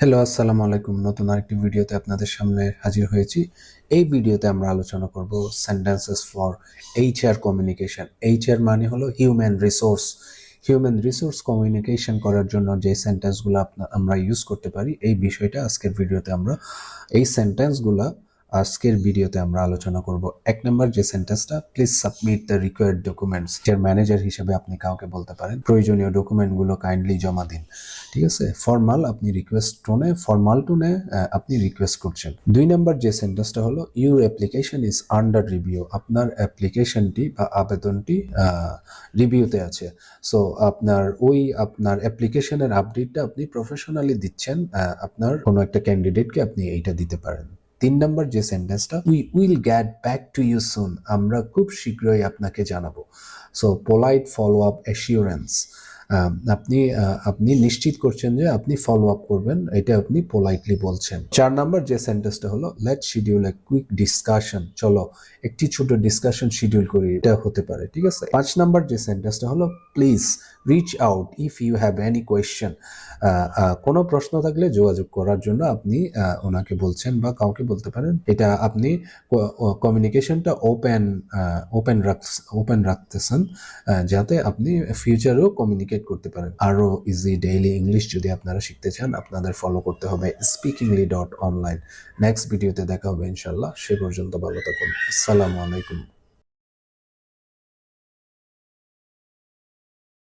Hello, আসসালামু আলাইকুম। নতুন আরেকটি ভিডিওতে আপনাদের সামনে হাজির হয়েছি। এই ভিডিওতে আমরা আলোচনা করব sentences for HR communication. HR মানে হলো human resource. Human resource communication করার জন্য যে সেন্টেন্সগুলো আমরা ইউজ করতে পারি, এই বিষয়টা আজকের ভিডিওতে আমরা এই সেন্টেন্সগুলো আজকের ভিডিওতে আমরা আলোচনা করব। এক নম্বর যে সেন্টেন্সটা, please submit the required documents. এর ম্যানেজার হিসেবে আপনি কাউকে বলতে পারেন প্রয়োজনীয় ডকুমেন্টগুলো কাইন্ডলি জমা দিন। ঠিক আছে, ফর্মাল আপনি রিকোয়েস্ট টোনে, ফর্মাল টোনে আপনি রিকোয়েস্ট করছেন। দুই নম্বর যে সেন্টেন্সটা হলো, your application is under review. আপনার অ্যাপ্লিকেশনটি বা আবেদনটি রিভিউতে আছে। সো আপনার অ্যাপ্লিকেশনের আপডেটটা আপনি প্রফেশনালি দিচ্ছেন, আপনার কোনো একটা ক্যান্ডিডেটকে আপনি এইটা দিতে পারেন। তিন নম্বর যে সেন্টেন্সটা, we will get back to you soon. আমরা খুব শীঘ্রই আপনাকে জানাবো। So polite follow up assurance. আপনি নিশ্চিত করছেন যে আপনি ফলো আপ করবেন, এটা আপনি পোলাইটলি বলছেন। চার নাম্বার যে সেন্টেন্সটা হলো, let's schedule a quick discussion. চলো একটি ছোট ডিসকাশন শিডিউল করি, এটা হতে পারে। ঠিক আছে। পাঁচ নাম্বার যে সেন্টেন্সটা হলো, please reach out if you have any question. কোনো প্রশ্ন থাকলে যোগাযোগ করার জন্য আপনি ওনাকে বলছেন বা কাউকে বলতে পারেন। এটা আপনি কমিউনিকেশনটা ওপেন রাখতেছেন, যাতে আপনি ফিউচারেও কমিউনিকেট করতে পারেন। আরও ইজি ডেইলি ইংলিশ যদি আপনারা শিখতে চান, আপনাদের ফলো করতে হবে speakingly.online। নেক্সট ভিডিওতে দেখা হবে ইনশাল্লাহ। সে পর্যন্ত ভালো থাকুন। আসসালামু আলাইকুম।